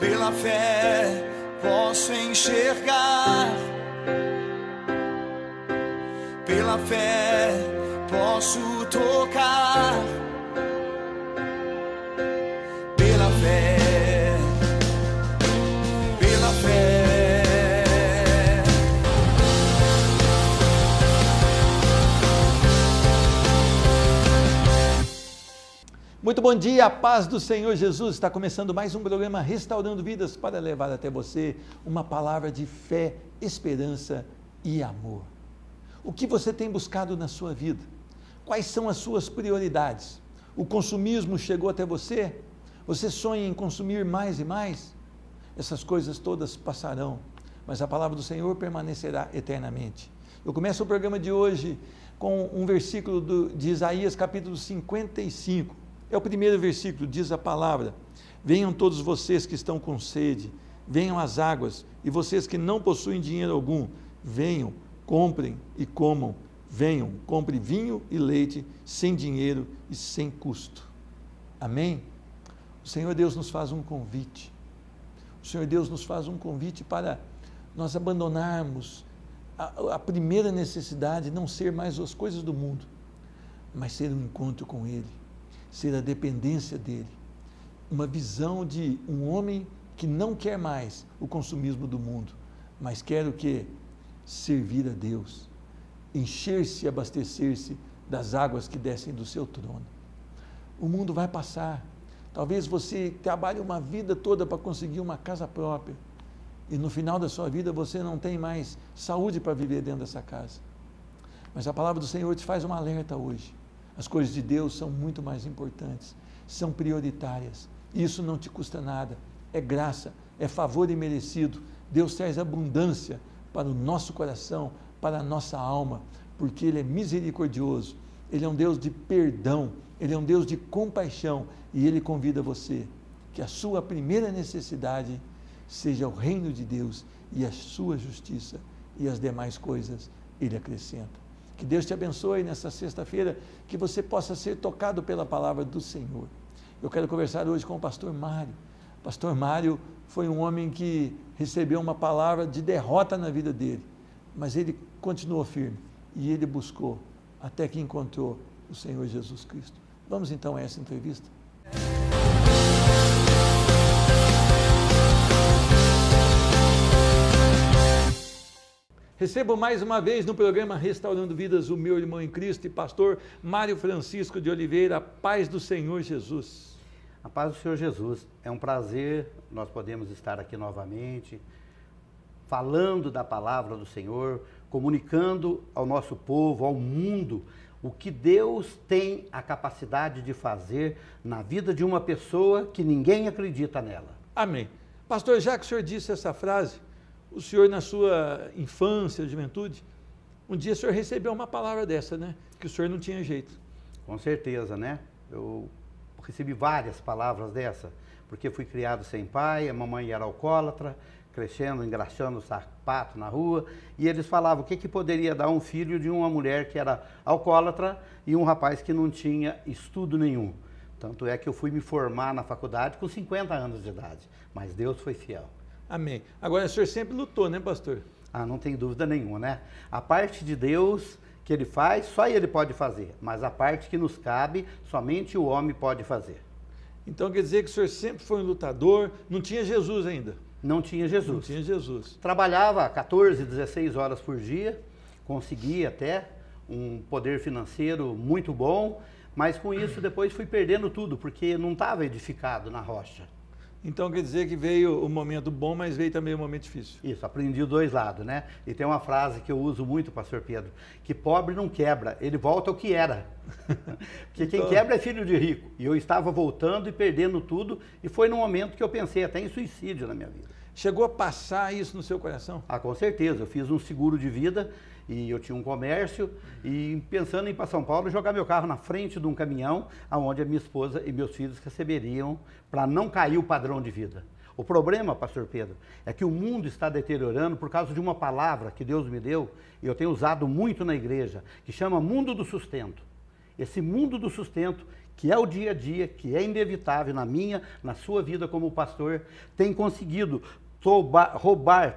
Pela fé posso enxergar, pela fé posso tocar, pela fé, pela fé. Muito bom dia, a paz do Senhor Jesus. Está começando mais um programa Restaurando Vidas para levar até você uma palavra de fé, esperança e amor. O que você tem buscado na sua vida? Quais são as suas prioridades? O consumismo chegou até você? Você sonha em consumir mais e mais? Essas coisas todas passarão, mas a palavra do Senhor permanecerá eternamente. Eu começo o programa de hoje com um versículo de Isaías capítulo 55. É o primeiro versículo, diz a palavra: venham todos vocês que estão com sede, venham às águas, e vocês que não possuem dinheiro algum, venham, comprem e comam, venham, compre vinho e leite, sem dinheiro e sem custo. Amém? O Senhor Deus nos faz um convite, o Senhor Deus nos faz um convite para nós abandonarmos a primeira necessidade, não ser mais as coisas do mundo, mas ser um encontro com Ele, ser a dependência dele, uma visão de um homem que não quer mais o consumismo do mundo, mas quer o quê? Servir a Deus, encher-se e abastecer-se das águas que descem do seu trono. O mundo vai passar, talvez você trabalhe uma vida toda para conseguir uma casa própria, e no final da sua vida você não tem mais saúde para viver dentro dessa casa. Mas a palavra do Senhor te faz um alerta hoje. As coisas de Deus são muito mais importantes, são prioritárias. Isso não te custa nada, é graça, é favor imerecido. Deus traz abundância para o nosso coração, para a nossa alma, porque Ele é misericordioso, Ele é um Deus de perdão, Ele é um Deus de compaixão, e Ele convida você que a sua primeira necessidade seja o reino de Deus e a sua justiça, e as demais coisas Ele acrescenta. Que Deus te abençoe nessa sexta-feira, que você possa ser tocado pela palavra do Senhor. Eu quero conversar hoje com o pastor Mário. O pastor Mário foi um homem que recebeu uma palavra de derrota na vida dele, mas ele continuou firme e ele buscou até que encontrou o Senhor Jesus Cristo. Vamos então a essa entrevista? Recebo mais uma vez no programa Restaurando Vidas o meu irmão em Cristo e pastor Mário Francisco de Oliveira. Paz do Senhor Jesus. A paz do Senhor Jesus. É um prazer nós podemos estar aqui novamente, falando da palavra do Senhor, comunicando ao nosso povo, ao mundo, o que Deus tem a capacidade de fazer na vida de uma pessoa que ninguém acredita nela. Amém. Pastor, já que o senhor disse essa frase, o senhor, na sua infância, juventude, um dia o senhor recebeu uma palavra dessa, né? Que o senhor não tinha jeito. Com certeza, né? Eu recebi várias palavras dessa, porque fui criado sem pai, a mamãe era alcoólatra, crescendo, engraxando o sapato na rua, e eles falavam o que poderia dar um filho de uma mulher que era alcoólatra e um rapaz que não tinha estudo nenhum. Tanto é que eu fui me formar na faculdade com 50 anos de idade, mas Deus foi fiel. Amém. Agora, o senhor sempre lutou, né, pastor? Ah, não tem dúvida nenhuma, né? A parte de Deus que Ele faz, só Ele pode fazer. Mas a parte que nos cabe, somente o homem pode fazer. Então, quer dizer que o senhor sempre foi um lutador, não tinha Jesus ainda? Não tinha Jesus. Não tinha Jesus. Trabalhava 14, 16 horas por dia, conseguia até um poder financeiro muito bom, mas com isso depois fui perdendo tudo, porque não estava edificado na rocha. Então quer dizer que veio o momento bom, mas veio também o momento difícil. Isso, aprendi os dois lados, né? E tem uma frase que eu uso muito, pastor Pedro, que pobre não quebra, ele volta ao que era. Porque quem quebra é filho de rico. E eu estava voltando e perdendo tudo, e foi no momento que eu pensei até em suicídio na minha vida. Chegou a passar isso no seu coração? Ah, com certeza. Eu fiz um seguro de vida e eu tinha um comércio e pensando em ir para São Paulo jogar meu carro na frente de um caminhão onde a minha esposa e meus filhos receberiam para não cair o padrão de vida. O problema, pastor Pedro, é que o mundo está deteriorando por causa de uma palavra que Deus me deu e eu tenho usado muito na igreja, que chama mundo do sustento. Esse mundo do sustento que é o dia a dia, que é inevitável na minha, na sua vida como pastor, tem conseguido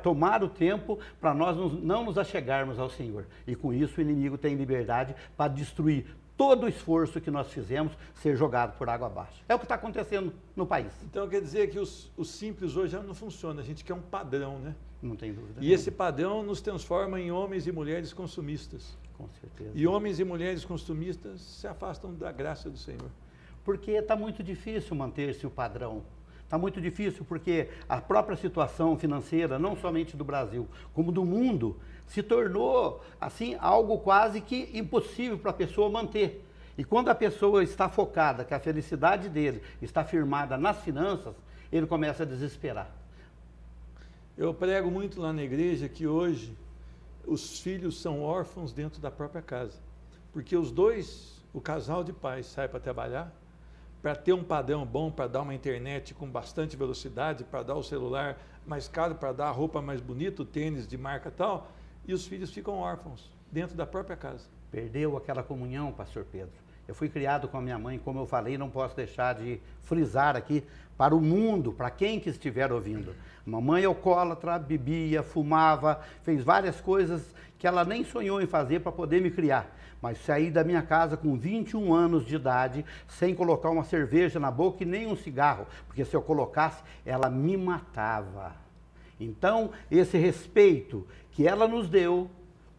tomar o tempo para nós não nos achegarmos ao Senhor. E com isso o inimigo tem liberdade para destruir todo o esforço que nós fizemos ser jogado por água abaixo. É o que está acontecendo no país. Então quer dizer que o simples hoje já não funciona, a gente quer um padrão, né? Não tem dúvida. E esse padrão nos transforma em homens e mulheres consumistas. Com certeza. E homens e mulheres consumistas se afastam da graça do Senhor. Porque está muito difícil manter-se o padrão. Está muito difícil porque a própria situação financeira, não somente do Brasil, como do mundo, se tornou assim algo quase que impossível para a pessoa manter. E quando a pessoa está focada, que a felicidade dele está firmada nas finanças, ele começa a desesperar. Eu prego muito lá na igreja que hoje os filhos são órfãos dentro da própria casa. Porque o casal de pais sai para trabalhar, para ter um padrão bom, para dar uma internet com bastante velocidade, para dar o celular mais caro, para dar a roupa mais bonita, o tênis de marca tal, e os filhos ficam órfãos dentro da própria casa. Perdeu aquela comunhão, pastor Pedro. Eu fui criado com a minha mãe, como eu falei, não posso deixar de frisar aqui para o mundo, para quem que estiver ouvindo. Mamãe alcoólatra, bebia, fumava, fez várias coisas que ela nem sonhou em fazer para poder me criar. Mas saí da minha casa com 21 anos de idade, sem colocar uma cerveja na boca e nem um cigarro, porque se eu colocasse, ela me matava. Então, esse respeito que ela nos deu,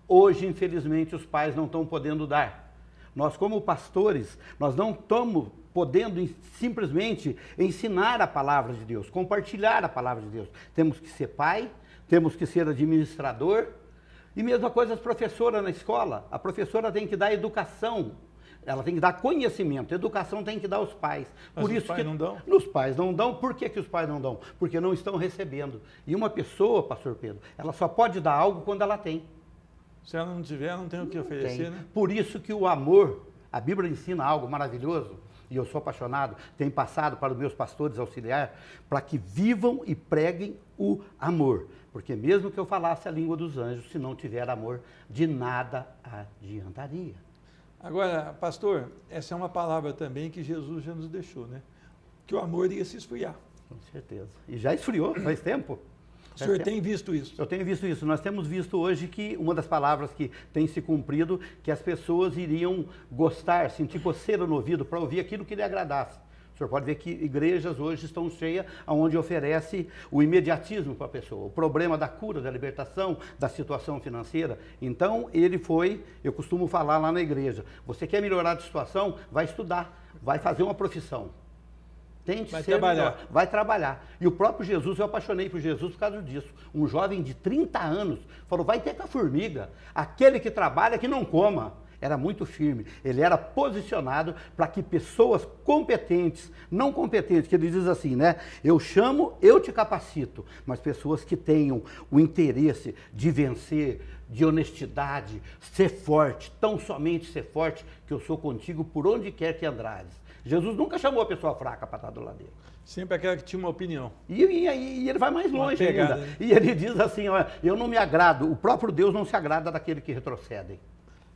hoje, infelizmente, os pais não estão podendo dar. Nós, como pastores, nós não estamos podendo simplesmente ensinar a palavra de Deus, compartilhar a palavra de Deus. Temos que ser pai, temos que ser administrador. E mesma coisa as professoras na escola. A professora tem que dar educação, ela tem que dar conhecimento. Educação tem que dar aos pais. Mas por os isso pais que não dão? Os pais não dão. Por que os pais não dão? Porque não estão recebendo. E uma pessoa, pastor Pedro, ela só pode dar algo quando ela tem. Se ela não tiver, não tem o que oferecer, Tem. né? Por isso que o amor, a Bíblia ensina algo maravilhoso, e eu sou apaixonado, tenho passado para os meus pastores auxiliar, para que vivam e preguem o amor. Porque mesmo que eu falasse a língua dos anjos, se não tiver amor, de nada adiantaria. Agora, pastor, essa é uma palavra também que Jesus já nos deixou, né? Que o amor ia se esfriar. Com certeza. E já esfriou, faz tempo. O senhor tem visto isso? Eu tenho visto isso. Nós temos visto hoje que uma das palavras que tem se cumprido, que as pessoas iriam gostar, sentir coceira no ouvido para ouvir aquilo que lhe agradasse. O senhor pode ver que igrejas hoje estão cheias onde oferece o imediatismo para a pessoa, o problema da cura, da libertação, da situação financeira. Então, eu costumo falar lá na igreja, você quer melhorar a situação? Vai estudar, vai fazer uma profissão. Tente vai ser trabalhar. melhor, vai trabalhar. E o próprio Jesus, eu apaixonei por Jesus por causa disso. Um jovem de 30 anos falou, vai ter com a formiga, aquele que trabalha que não coma. Era muito firme, ele era posicionado para que pessoas competentes, não competentes, que ele diz assim, né? Eu chamo, eu te capacito, mas pessoas que tenham o interesse de vencer, de honestidade, ser forte, tão somente ser forte, que eu sou contigo por onde quer que andares. Jesus nunca chamou a pessoa fraca para estar do lado dele. Sempre aquela que tinha uma opinião. E ele vai mais longe pegada, ainda. né? E ele diz assim, ó, eu não me agrado, o próprio Deus não se agrada daquele que retrocedem.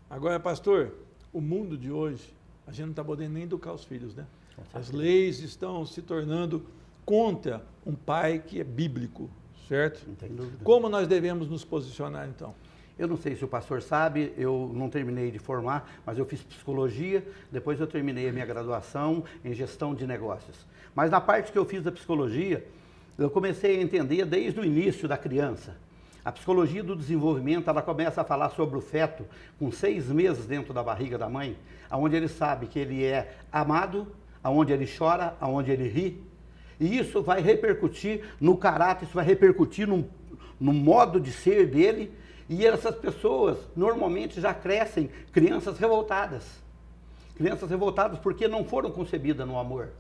Agora, pastor, o mundo de hoje, a gente não está podendo nem educar os filhos, né? As leis estão se tornando contra um pai que é bíblico, certo? Não tem dúvida. Como nós devemos nos posicionar, então? Eu não sei se o pastor sabe, eu não terminei de formar, mas eu fiz psicologia, depois eu terminei a minha graduação em gestão de negócios. Mas na parte que eu fiz da psicologia, eu comecei a entender desde o início da criança. A psicologia do desenvolvimento, ela começa a falar sobre o feto com 6 meses dentro da barriga da mãe, onde ele sabe que ele é amado, onde ele chora, onde ele ri. E isso vai repercutir no caráter, isso vai repercutir no modo de ser dele. E essas pessoas normalmente já crescem crianças revoltadas. Crianças revoltadas porque não foram concebidas no amor.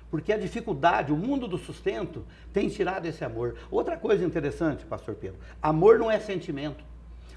Porque a dificuldade, o mundo do sustento, tem tirado esse amor. Outra coisa interessante, pastor Pedro, amor não é sentimento.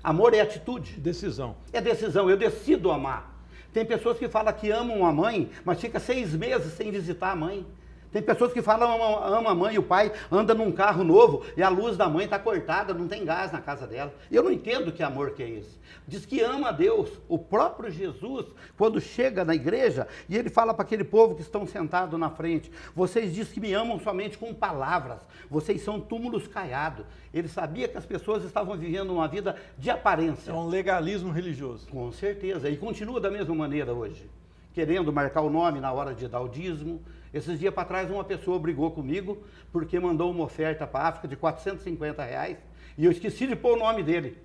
Amor é atitude. Decisão. É decisão, eu decido amar. Tem pessoas que falam que amam a mãe, mas fica 6 meses sem visitar a mãe. Tem pessoas que falam ama a mãe e o pai, anda num carro novo e a luz da mãe está cortada, não tem gás na casa dela. E eu não entendo que amor que é esse. Diz que ama a Deus. O próprio Jesus, quando chega na igreja, e ele fala para aquele povo que estão sentados na frente, vocês dizem que me amam somente com palavras, vocês são túmulos caiados. Ele sabia que as pessoas estavam vivendo uma vida de aparência. É um legalismo religioso. Com certeza, e continua da mesma maneira hoje. Querendo marcar o nome na hora de dar o dízimo. Esses dias para trás uma pessoa brigou comigo porque mandou uma oferta para a África de R$450 e eu esqueci de pôr o nome dele.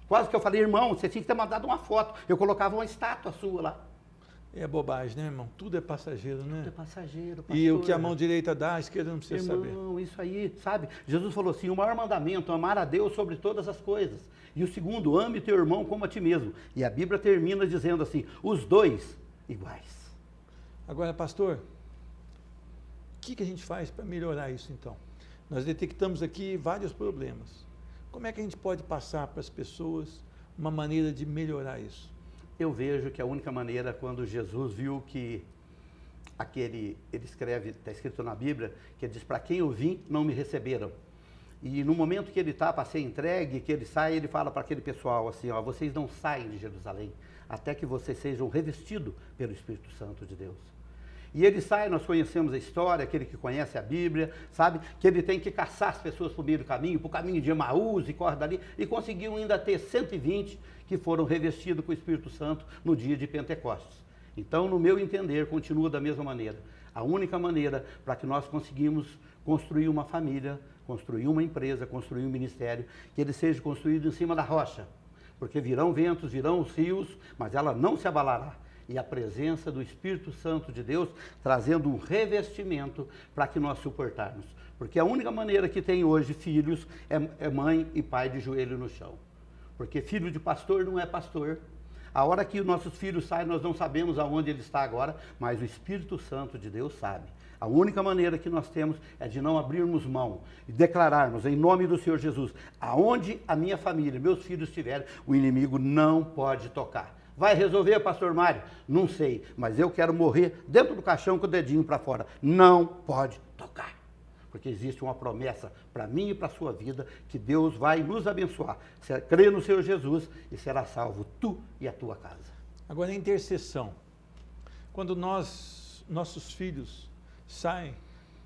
Quase que eu falei, irmão, você tinha que ter mandado uma foto. Eu colocava uma estátua sua lá. É bobagem, né, irmão? Tudo é passageiro, né? Tudo é passageiro, pastor. E o que a mão direita dá, a esquerda não precisa saber. Irmão, isso aí, sabe? Jesus falou assim, o maior mandamento, amar a Deus sobre todas as coisas. E o segundo, ame teu irmão como a ti mesmo. E a Bíblia termina dizendo assim, os dois iguais. Agora, pastor, o que a gente faz para melhorar isso, então? Nós detectamos aqui vários problemas. Como é que a gente pode passar para as pessoas uma maneira de melhorar isso? Eu vejo que a única maneira, quando Jesus viu que ele escreve, está escrito na Bíblia, que ele diz, para quem eu vim, não me receberam. E no momento que ele está para ser entregue, que ele sai, ele fala para aquele pessoal assim, ó, vocês não saem de Jerusalém, até que vocês sejam revestidos pelo Espírito Santo de Deus. E ele sai, nós conhecemos a história, aquele que conhece a Bíblia, sabe? Que ele tem que caçar as pessoas para o meio do caminho, para o caminho de Emaús e corre dali, e conseguiu ainda ter 120 que foram revestidos com o Espírito Santo no dia de Pentecostes. Então, no meu entender, continua da mesma maneira. A única maneira para que nós conseguimos construir uma família, construir uma empresa, construir um ministério, que ele seja construído em cima da rocha. Porque virão ventos, virão os rios, mas ela não se abalará. E a presença do Espírito Santo de Deus trazendo um revestimento para que nós suportarmos. Porque a única maneira que tem hoje filhos é mãe e pai de joelho no chão. Porque filho de pastor não é pastor. A hora que nossos filhos saem, nós não sabemos aonde ele está agora, mas o Espírito Santo de Deus sabe. A única maneira que nós temos é de não abrirmos mão e declararmos em nome do Senhor Jesus, aonde a minha família, meus filhos estiverem, o inimigo não pode tocar. Vai resolver, pastor Mário? Não sei, mas eu quero morrer dentro do caixão com o dedinho para fora. Não pode tocar, porque existe uma promessa para mim e para a sua vida, que Deus vai nos abençoar. Você crê no Senhor Jesus e será salvo tu e a tua casa. Agora, a intercessão. Quando nossos filhos saem,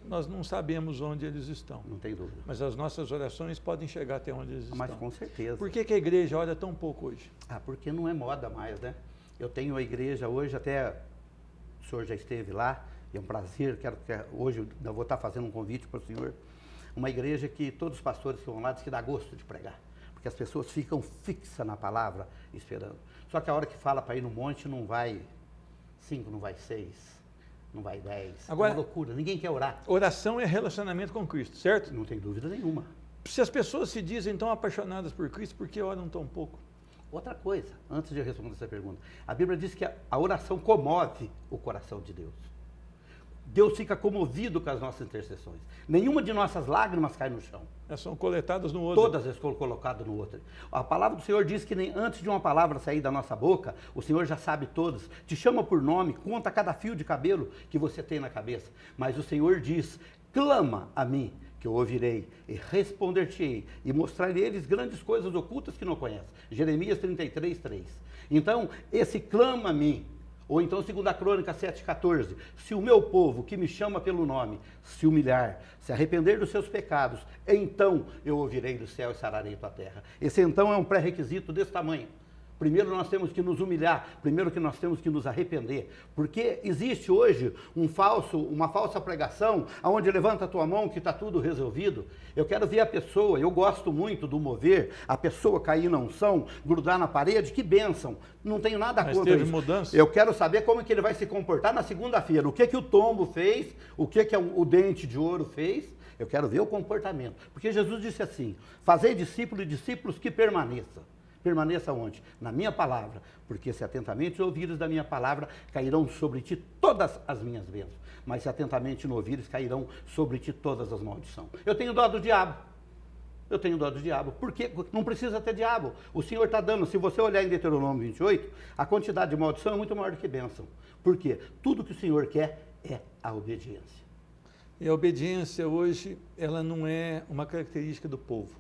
nós não sabemos onde eles estão. Não tem dúvida. Mas as nossas orações podem chegar até onde eles estão. Mas com certeza. Por que a igreja ora tão pouco hoje? Porque não é moda mais, né? Eu tenho a igreja hoje, até o senhor já esteve lá, e é um prazer, hoje eu vou estar fazendo um convite para o senhor. Uma igreja que todos os pastores que vão lá dizem que dá gosto de pregar. Porque as pessoas ficam fixas na palavra, esperando. Só que a hora que fala para ir no monte, não vai 5, não vai 6. Não vai 10. Agora, é uma loucura, ninguém quer orar. Oração é relacionamento com Cristo, certo? Não tem dúvida nenhuma. Se as pessoas se dizem tão apaixonadas por Cristo, por que oram tão pouco? Outra coisa, antes de eu responder essa pergunta, a Bíblia diz que a oração comove o coração de Deus. Deus fica comovido com as nossas intercessões. Nenhuma de nossas lágrimas cai no chão. Elas são coletadas no outro. Todas elas foram colocadas no outro. A palavra do Senhor diz que nem antes de uma palavra sair da nossa boca, o Senhor já sabe todas. Te chama por nome, conta cada fio de cabelo que você tem na cabeça. Mas o Senhor diz, clama a mim, que eu ouvirei e responder-te-ei e mostrar-lhe eles grandes coisas ocultas que não conhecem. Jeremias 33, 3. Então, esse clama a mim, ou então 2 Crônica 7,14, se o meu povo, que me chama pelo nome, se humilhar, se arrepender dos seus pecados, então eu ouvirei do céu e sararei tua terra. Esse então é um pré-requisito desse tamanho. Primeiro nós temos que nos humilhar, primeiro que nós temos que nos arrepender, porque existe hoje uma falsa pregação, onde levanta a tua mão que está tudo resolvido. Eu quero ver a pessoa, eu gosto muito do mover, a pessoa cair na unção, grudar na parede, que bênção, não tenho nada contra isso. Mudança. Eu quero saber como que ele vai se comportar na segunda-feira, o que o tombo fez, o que o dente de ouro fez, eu quero ver o comportamento, porque Jesus disse assim, fazei discípulos e discípulos que permaneçam. Permaneça onde? Na minha palavra, porque se atentamente ouvires da minha palavra, cairão sobre ti todas as minhas bênçãos, mas se atentamente não ouvires, cairão sobre ti todas as maldições. Eu tenho dó do diabo. Eu tenho dó do diabo. Porque não precisa ter diabo. O Senhor está dando, se você olhar em Deuteronômio 28, a quantidade de maldição é muito maior do que bênção. Por quê? Tudo que o Senhor quer é a obediência. E a obediência hoje, ela não é uma característica do povo.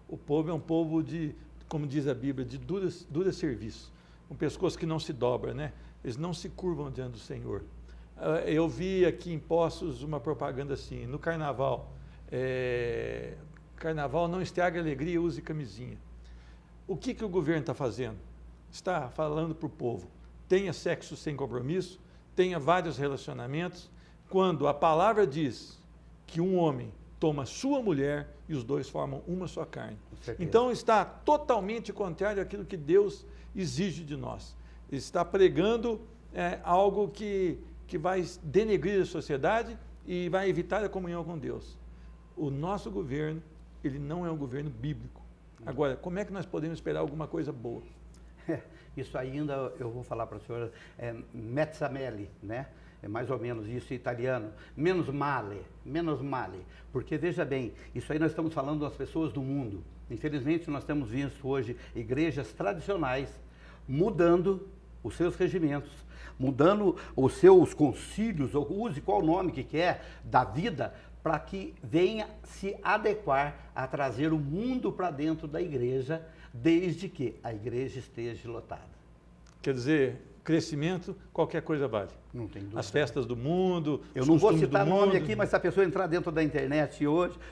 O povo é um povo de, como diz a Bíblia, de dura serviço. Um pescoço que não se dobra, né? Eles não se curvam diante do Senhor. Eu vi aqui em Poços uma propaganda assim, no carnaval, carnaval não estraga a alegria, use camisinha. O que o governo está fazendo? Está falando para o povo, tenha sexo sem compromisso, tenha vários relacionamentos, quando a palavra diz que um homem toma sua mulher e os dois formam uma só carne. Então está totalmente contrário àquilo que Deus exige de nós. Está pregando algo que vai denegrir a sociedade e vai evitar a comunhão com Deus. O nosso governo, ele não é um governo bíblico. Agora, como é que nós podemos esperar alguma coisa boa? Isso ainda, eu vou falar para a senhora, mezzameli, né? É mais ou menos isso em italiano, menos male, porque veja bem, isso aí nós estamos falando das pessoas do mundo. Infelizmente nós temos visto hoje igrejas tradicionais mudando os seus regimentos, mudando os seus concílios, ou use qual nome que quer, da vida, para que venha se adequar a trazer o mundo para dentro da igreja, desde que a igreja esteja lotada. Quer dizer, crescimento, qualquer coisa vale. Não tem dúvida. As festas do mundo, eu não vou citar nome aqui, mas se a pessoa entrar dentro da internet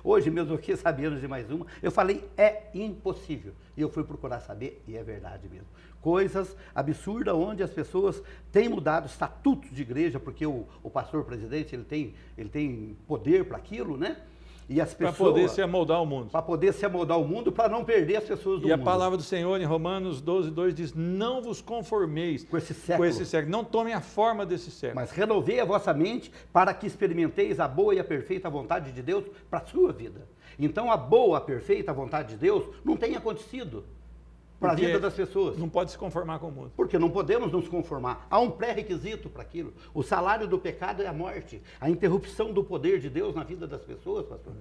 hoje mesmo aqui, sabendo de mais uma, eu falei, é impossível. E eu fui procurar saber, e é verdade mesmo. Coisas absurdas onde as pessoas têm mudado estatutos de igreja, porque o pastor presidente, ele tem poder para aquilo, né? E as pessoas, para poder se amoldar o mundo. Para poder se amoldar o mundo, para não perder as pessoas do mundo. E a palavra do Senhor em Romanos 12:2 diz, não vos conformeis com esse século. Não tomem a forma desse século. Mas renovei a vossa mente para que experimenteis a boa e a perfeita vontade de Deus para a sua vida. Então a boa, a perfeita vontade de Deus não tem acontecido para a vida das pessoas. Não pode se conformar com o mundo. Porque não podemos nos conformar. Há um pré-requisito para aquilo. O salário do pecado é a morte. A interrupção do poder de Deus na vida das pessoas, pastor.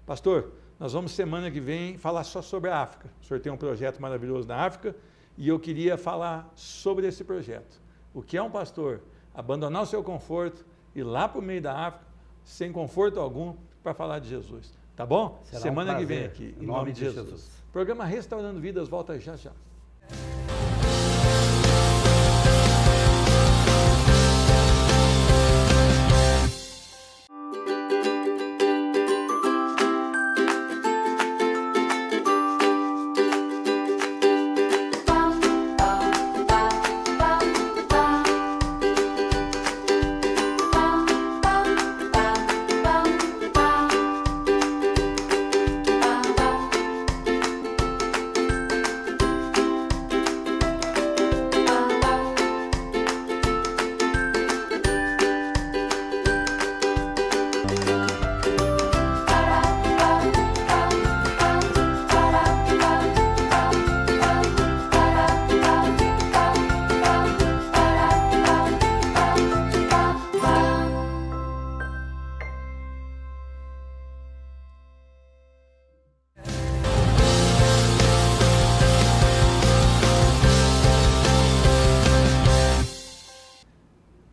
Pastor, nós vamos semana que vem falar só sobre a África. O senhor tem um projeto maravilhoso na África e eu queria falar sobre esse projeto. O que é um pastor abandonar o seu conforto, ir lá para o meio da África, sem conforto algum, para falar de Jesus. Tá bom? Será semana que vem aqui, em nome de Jesus. Programa Restaurando Vidas volta já já.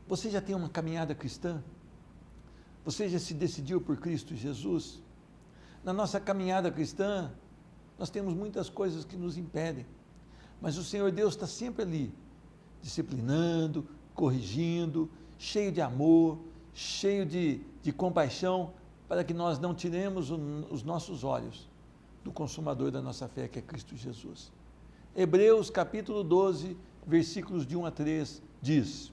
Você já tem uma caminhada cristã? Você já se decidiu por Cristo Jesus? Na nossa caminhada cristã, nós temos muitas coisas que nos impedem, mas o Senhor Deus está sempre ali, disciplinando, corrigindo, cheio de amor, cheio de compaixão, para que nós não tiremos os nossos olhos do consumador da nossa fé, que é Cristo Jesus. Hebreus capítulo 12, versículos de 1 a 3, diz: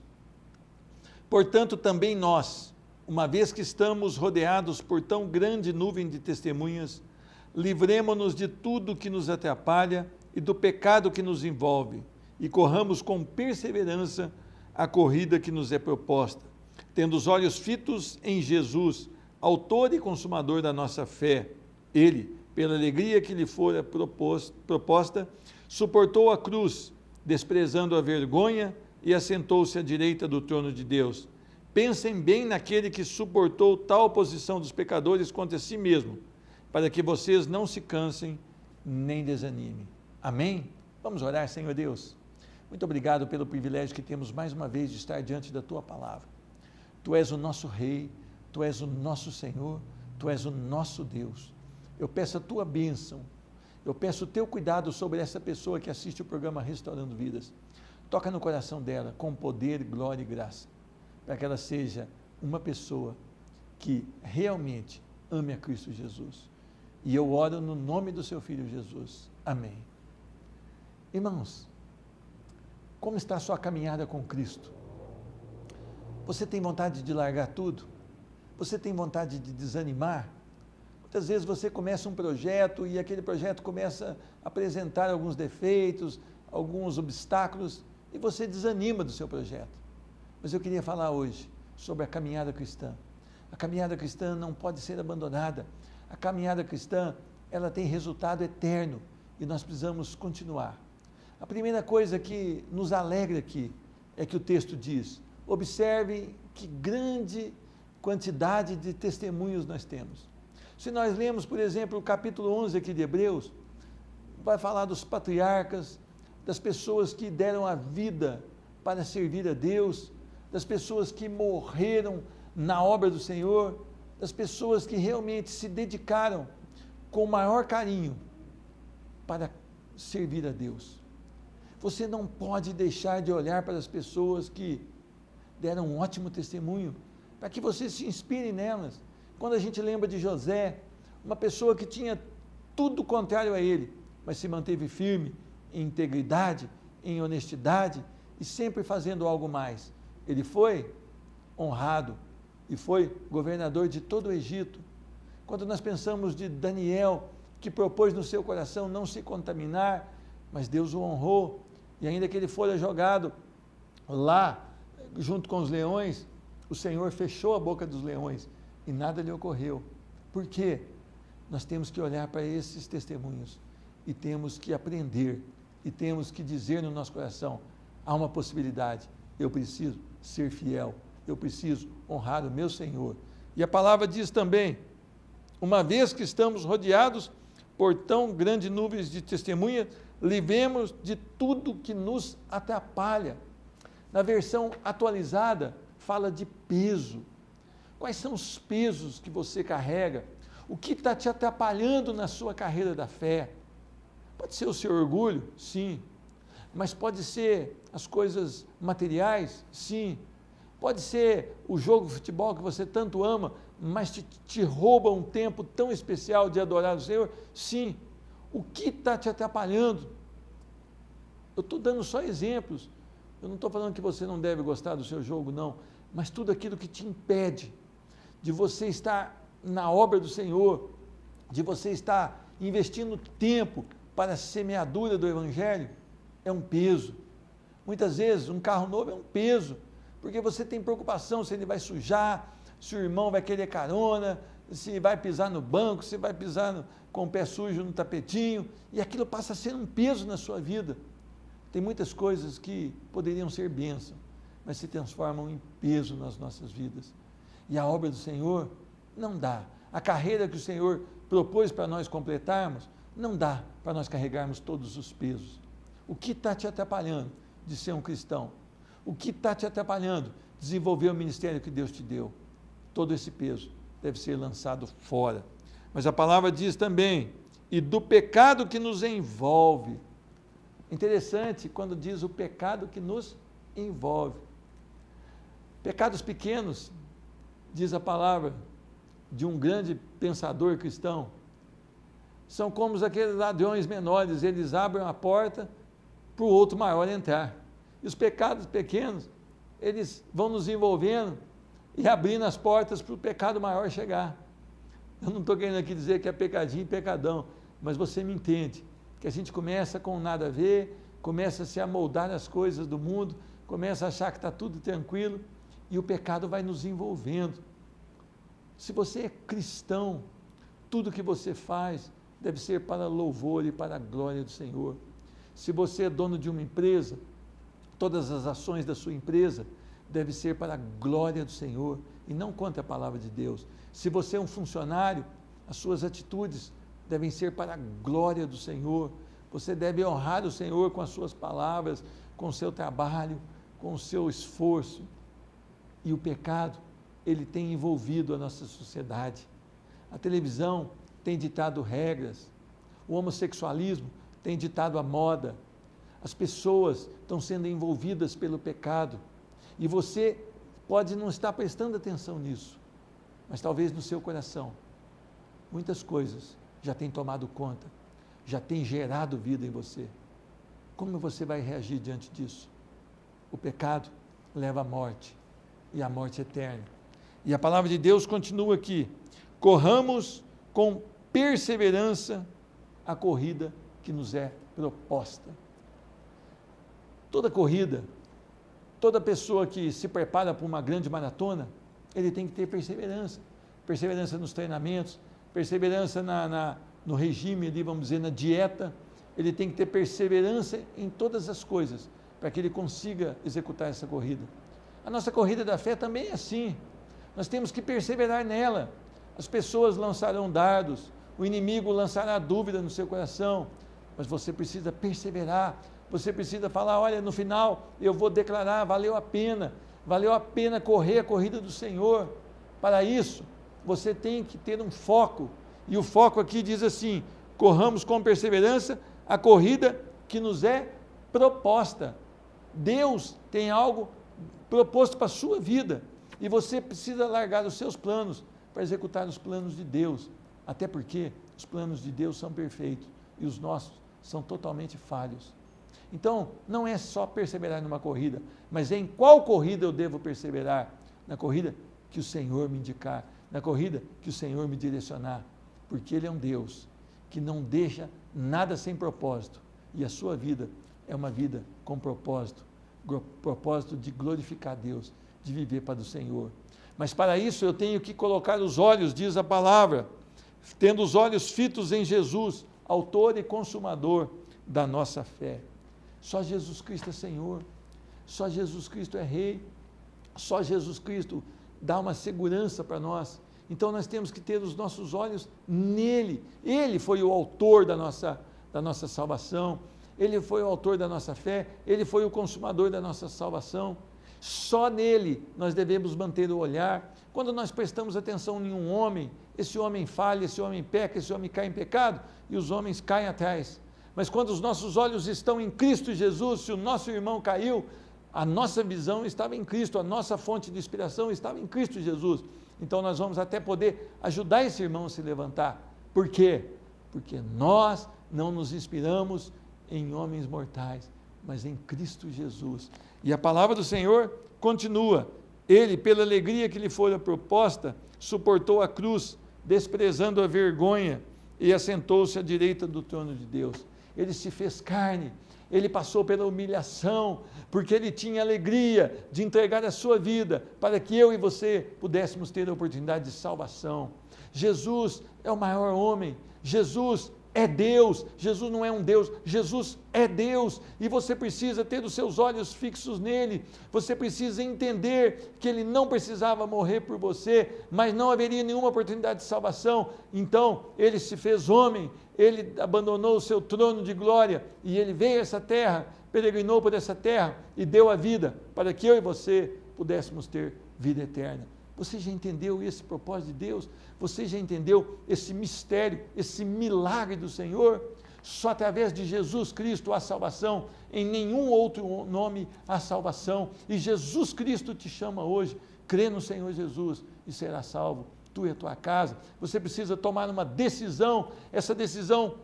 portanto, também nós, uma vez que estamos rodeados por tão grande nuvem de testemunhas, livremo-nos de tudo que nos atrapalha e do pecado que nos envolve, e corramos com perseverança a corrida que nos é proposta, tendo os olhos fitos em Jesus, autor e consumador da nossa fé. Ele, pela alegria que lhe fora proposta, suportou a cruz, desprezando a vergonha, e assentou-se à direita do trono de Deus. Pensem bem naquele que suportou tal oposição dos pecadores contra si mesmo, para que vocês não se cansem nem desanimem. Amém? Vamos orar, Senhor Deus. Muito obrigado pelo privilégio que temos mais uma vez de estar diante da Tua palavra. Tu és o nosso Rei, Tu és o nosso Senhor, Tu és o nosso Deus. Eu peço a Tua bênção, eu peço o Teu cuidado sobre essa pessoa que assiste o programa Restaurando Vidas. Toca no coração dela com poder, glória e graça, para que ela seja uma pessoa que realmente ame a Cristo Jesus. E eu oro no nome do Seu Filho Jesus. Amém. Irmãos, como está a sua caminhada com Cristo? Você tem vontade de largar tudo? Você tem vontade de desanimar? Muitas vezes você começa um projeto e aquele projeto começa a apresentar alguns defeitos, alguns obstáculos, e você desanima do seu projeto. Mas eu queria falar hoje sobre a caminhada cristã. A caminhada cristã não pode ser abandonada. A caminhada cristã, ela tem resultado eterno e nós precisamos continuar. A primeira coisa que nos alegra aqui é que o texto diz: observe que grande quantidade de testemunhos nós temos. Se nós lemos, por exemplo, o capítulo 11 aqui de Hebreus, vai falar dos patriarcas, das pessoas que deram a vida para servir a Deus, das pessoas que morreram na obra do Senhor, das pessoas que realmente se dedicaram com o maior carinho para servir a Deus. Você não pode deixar de olhar para as pessoas que deram um ótimo testemunho, para que você se inspire nelas. Quando a gente lembra de José, uma pessoa que tinha tudo contrário a ele, mas se manteve firme em integridade, em honestidade e sempre fazendo algo mais. Ele foi honrado e foi governador de todo o Egito. Quando nós pensamos de Daniel, que propôs no seu coração não se contaminar, mas Deus o honrou, e ainda que ele fora jogado lá, junto com os leões, o Senhor fechou a boca dos leões, e nada lhe ocorreu. Por quê? Nós temos que olhar para esses testemunhos, e temos que aprender, e temos que dizer no nosso coração, há uma possibilidade, eu preciso ser fiel, eu preciso honrar o meu Senhor. E a palavra diz também, uma vez que estamos rodeados por tão grande nuvens de testemunhas, livremos de tudo que nos atrapalha. Na versão atualizada, fala de peso. Quais são os pesos que você carrega? O que está te atrapalhando na sua carreira da fé? Pode ser o seu orgulho? Sim. Mas pode ser as coisas materiais? Sim. Pode ser o jogo de futebol que você tanto ama, mas te rouba um tempo tão especial de adorar o Senhor? Sim. O que está te atrapalhando? Eu estou dando só exemplos. Eu não estou falando que você não deve gostar do seu jogo, não. Mas tudo aquilo que te impede de você estar na obra do Senhor, de você estar investindo tempo para a semeadura do Evangelho, é um peso. Muitas vezes um carro novo é um peso, porque você tem preocupação se ele vai sujar, se o irmão vai querer carona, se vai pisar no banco, se vai pisar com o pé sujo no tapetinho, e aquilo passa a ser um peso na sua vida. Tem muitas coisas que poderiam ser bênção, mas se transformam em peso nas nossas vidas. E a obra do Senhor não dá. A carreira que o Senhor propôs para nós completarmos, não dá para nós carregarmos todos os pesos. O que está te atrapalhando de ser um cristão? O que está te atrapalhando de desenvolver o ministério que Deus te deu? Todo esse peso deve ser lançado fora. Mas a palavra diz também, e do pecado que nos envolve. Interessante quando diz o pecado que nos envolve. Pecados pequenos, diz a palavra de um grande pensador cristão, são como aqueles ladrões menores, eles abrem a porta para o outro maior entrar. E os pecados pequenos, eles vão nos envolvendo e abrindo as portas para o pecado maior chegar. Eu não estou querendo aqui dizer que é pecadinho e pecadão, mas você me entende, que a gente começa com nada a ver, começa a se amoldar nas coisas do mundo, começa a achar que está tudo tranquilo, e o pecado vai nos envolvendo. Se você é cristão, tudo que você faz deve ser para louvor e para a glória do Senhor. Se você é dono de uma empresa, todas as ações da sua empresa devem ser para a glória do Senhor e não contra a palavra de Deus. Se você é um funcionário, as suas atitudes devem ser para a glória do Senhor. Você deve honrar o Senhor com as suas palavras, com o seu trabalho, com o seu esforço. E o pecado, ele tem envolvido a nossa sociedade. A televisão tem ditado regras, o homossexualismo tem ditado a moda, as pessoas estão sendo envolvidas pelo pecado, e você pode não estar prestando atenção nisso, mas talvez no seu coração, muitas coisas já têm tomado conta, já têm gerado vida em você. Como você vai reagir diante disso? O pecado leva à morte, e à morte eterna. E a palavra de Deus continua aqui: corramos com perseverança a corrida que nos é proposta. Toda corrida, toda pessoa que se prepara para uma grande maratona, ele tem que ter perseverança. Perseverança nos treinamentos, perseverança no regime, ali, vamos dizer, na dieta. Ele tem que ter perseverança em todas as coisas, para que ele consiga executar essa corrida. A nossa corrida da fé também é assim. Nós temos que perseverar nela. As pessoas lançarão dardos, o inimigo lançará dúvida no seu coração, mas você precisa perseverar. Você precisa falar: olha, no final eu vou declarar, valeu a pena correr a corrida do Senhor. Para isso, você tem que ter um foco, e o foco aqui diz assim: corramos com perseverança a corrida que nos é proposta. Deus tem algo proposto para a sua vida, e você precisa largar os seus planos para executar os planos de Deus, até porque os planos de Deus são perfeitos, e os nossos são totalmente falhos. Então, não é só perseverar numa corrida, mas em qual corrida eu devo perseverar? Na corrida que o Senhor me indicar, na corrida que o Senhor me direcionar, porque Ele é um Deus que não deixa nada sem propósito, e a sua vida é uma vida com propósito de glorificar Deus, de viver para o Senhor. Mas para isso eu tenho que colocar os olhos, diz a palavra, tendo os olhos fitos em Jesus, autor e consumador da nossa fé. Só Jesus Cristo é Senhor, só Jesus Cristo é Rei, só Jesus Cristo dá uma segurança para nós. Então nós temos que ter os nossos olhos nele. Ele foi o autor da nossa salvação, ele foi o autor da nossa fé, ele foi o consumador da nossa salvação. Só nele nós devemos manter o olhar. Quando nós prestamos atenção em um homem, esse homem falha, esse homem peca, esse homem cai em pecado, e os homens caem atrás. Mas quando os nossos olhos estão em Cristo Jesus, se o nosso irmão caiu, a nossa visão estava em Cristo, a nossa fonte de inspiração estava em Cristo Jesus. Então nós vamos até poder ajudar esse irmão a se levantar. Por quê? Porque nós não nos inspiramos em homens mortais, mas em Cristo Jesus. E a palavra do Senhor continua: ele, pela alegria que lhe fora proposta, suportou a cruz, desprezando a vergonha, e assentou-se à direita do trono de Deus. Ele se fez carne, ele passou pela humilhação, porque ele tinha alegria de entregar a sua vida, para que eu e você pudéssemos ter a oportunidade de salvação. Jesus é o maior homem, Jesus é Deus, Jesus não é um Deus, Jesus é Deus, e você precisa ter os seus olhos fixos nele, você precisa entender que ele não precisava morrer por você, mas não haveria nenhuma oportunidade de salvação. Então ele se fez homem, ele abandonou o seu trono de glória, e ele veio a essa terra, peregrinou por essa terra, e deu a vida, para que eu e você pudéssemos ter vida eterna. Você já entendeu esse propósito de Deus? Você já entendeu esse mistério, esse milagre do Senhor? Só através de Jesus Cristo há salvação, em nenhum outro nome há salvação, e Jesus Cristo te chama hoje: crê no Senhor Jesus e será salvo, tu e a tua casa. Você precisa tomar uma decisão, essa decisão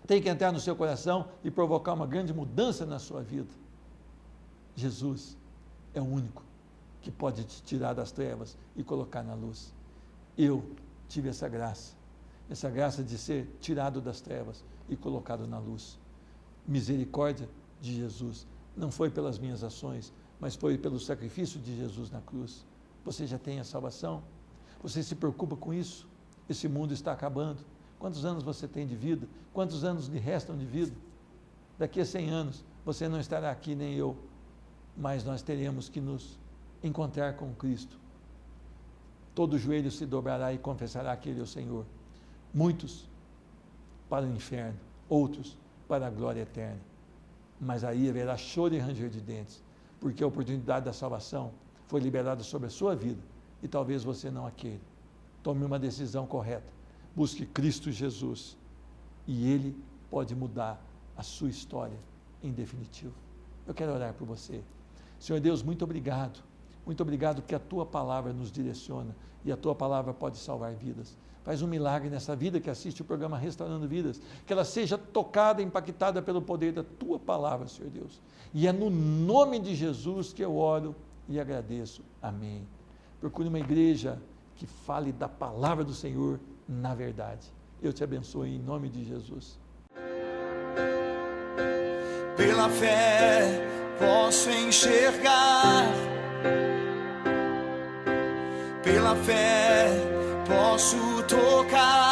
tem que entrar no seu coração e provocar uma grande mudança na sua vida. Jesus é o único que pode te tirar das trevas e colocar na luz. Eu tive essa graça de ser tirado das trevas e colocado na luz. Misericórdia de Jesus, não foi pelas minhas ações, mas foi pelo sacrifício de Jesus na cruz. Você já tem a salvação? Você se preocupa com isso? Esse mundo está acabando. Quantos anos você tem de vida? Quantos anos lhe restam de vida? Daqui a 100 anos, você não estará aqui, nem eu, mas nós teremos que nos encontrar com Cristo. Todo joelho se dobrará e confessará que Ele é o Senhor. Muitos para o inferno, outros para a glória eterna. Mas aí haverá choro e ranger de dentes, porque a oportunidade da salvação foi liberada sobre a sua vida, e talvez você não a queira. Tome uma decisão correta. Busque Cristo Jesus e Ele pode mudar a sua história em definitivo. Eu quero orar por você. Senhor Deus, muito obrigado. Muito obrigado que a Tua palavra nos direciona e a Tua palavra pode salvar vidas. Faz um milagre nessa vida que assiste o programa Restaurando Vidas, que ela seja tocada, impactada pelo poder da Tua palavra, Senhor Deus. E é no nome de Jesus que eu oro e agradeço. Amém. Procure uma igreja que fale da palavra do Senhor na verdade. Eu te abençoe em nome de Jesus. Pela fé posso enxergar, pela fé posso tocar.